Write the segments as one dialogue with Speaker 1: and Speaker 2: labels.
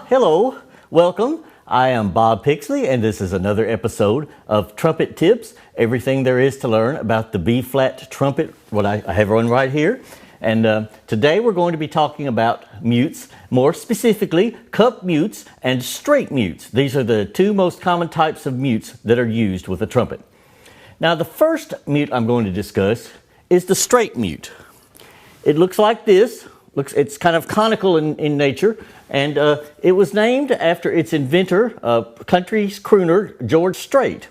Speaker 1: Hello, welcome. I am Bob Pixley, and this is another episode of Trumpet Tips, everything there is to learn about the B-flat trumpet, what I have one right here. And today we're going to be talking about mutes, more specifically cup mutes and straight mutes. These are the two most common types of mutes that are used with a trumpet. Now the first mute I'm going to discuss is the straight mute. It looks like this. It's kind of conical in nature, and it was named after its inventor, country crooner George Strait.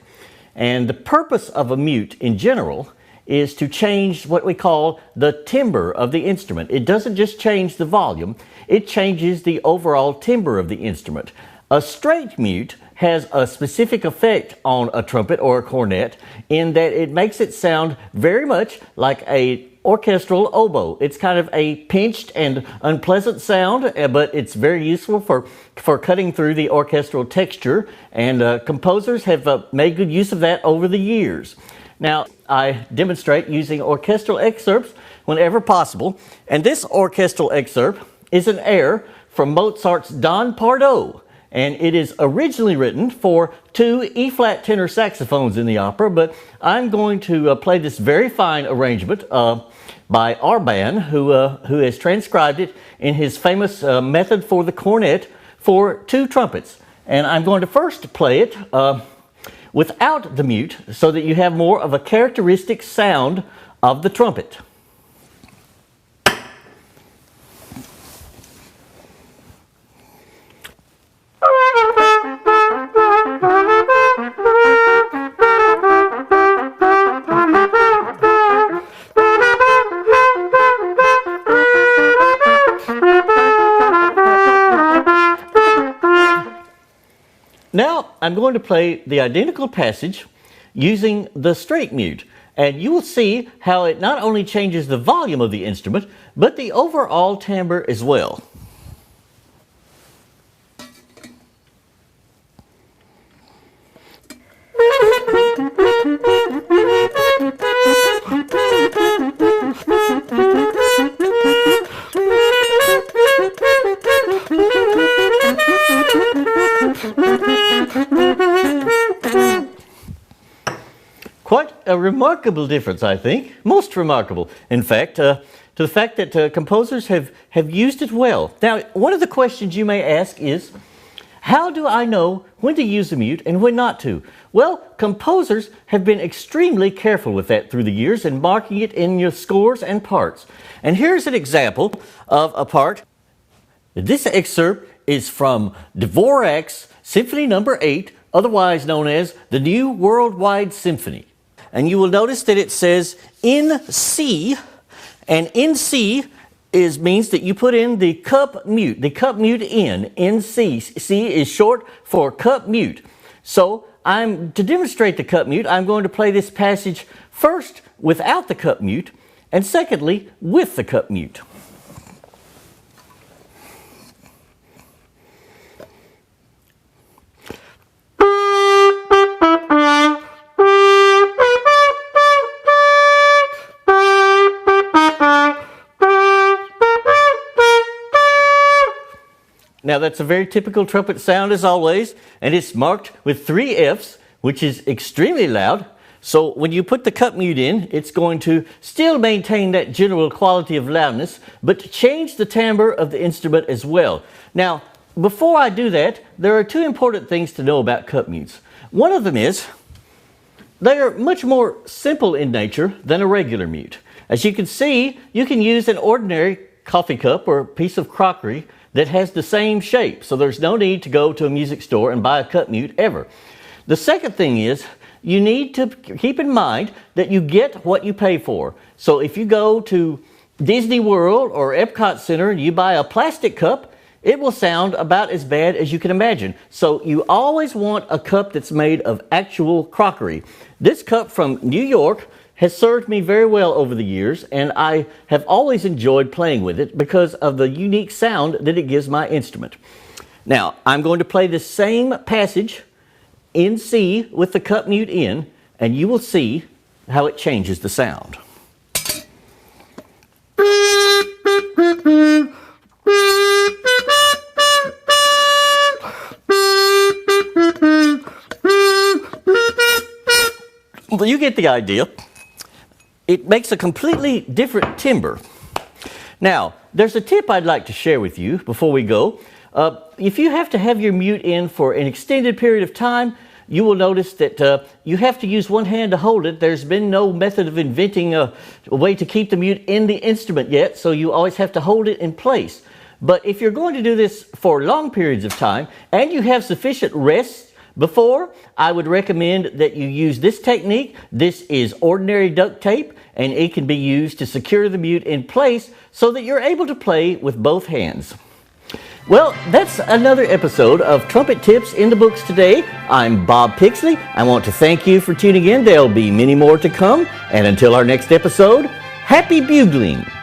Speaker 1: And the purpose of a mute in general is to change what we call the timbre of the instrument. It doesn't just change the volume, it changes the overall timbre of the instrument. A straight mute has a specific effect on a trumpet or a cornet in that it makes it sound very much like a orchestral oboe. It's kind of a pinched and unpleasant sound, but it's very useful for cutting through the orchestral texture, and composers have made good use of that over the years. Now, I demonstrate using orchestral excerpts whenever possible, and this orchestral excerpt is an air from Mozart's Don Pardo, and it is originally written for 2 E-flat tenor saxophones in the opera, but I'm going to play this very fine arrangement by Arban, who has transcribed it in his famous method for the cornet for 2 trumpets. And I'm going to first play it without the mute so that you have more of a characteristic sound of the trumpet. Now, I'm going to play the identical passage using the straight mute, and you will see how it not only changes the volume of the instrument, but the overall timbre as well. Quite a remarkable difference, I think. Most remarkable, in fact, to the fact that composers have used it well. Now, one of the questions you may ask is, how do I know when to use a mute and when not to? Well, composers have been extremely careful with that through the years and marking it in your scores and parts. And here's an example of a part. This excerpt is from Dvorak's Symphony No. 8, otherwise known as the New Worldwide Symphony. And you will notice that it says in C, and in C means that you put in the cup mute in C. C is short for cup mute. So to demonstrate the cup mute, I'm going to play this passage first without the cup mute, and secondly with the cup mute. Now that's a very typical trumpet sound as always, and it's marked with 3 Fs, which is extremely loud. So when you put the cup mute in, it's going to still maintain that general quality of loudness, but change the timbre of the instrument as well. Now, before I do that, there are 2 important things to know about cup mutes. One of them is, they are much more simple in nature than a regular mute. As you can see, you can use an ordinary coffee cup or piece of crockery that has the same shape, so there's no need to go to a music store and buy a cup mute ever. The second thing is, you need to keep in mind that you get what you pay for. So if you go to Disney World or Epcot Center and you buy a plastic cup, it will sound about as bad as you can imagine. So you always want a cup that's made of actual crockery. This cup from New York has served me very well over the years, and I have always enjoyed playing with it because of the unique sound that it gives my instrument. Now, I'm going to play the same passage in C with the cup mute in, and you will see how it changes the sound. Well, you get the idea. It makes a completely different timbre. Now, there's a tip I'd like to share with you before we go. If you have to have your mute in for an extended period of time, you will notice that you have to use one hand to hold it. There's been no method of inventing a way to keep the mute in the instrument yet, so you always have to hold it in place. But if you're going to do this for long periods of time and you have sufficient rest before, I would recommend that you use this technique. This is ordinary duct tape, and it can be used to secure the mute in place so that you're able to play with both hands. Well, that's another episode of Trumpet Tips in the Books today. I'm Bob Pixley. I want to thank you for tuning in. There'll be many more to come. And until our next episode, happy bugling!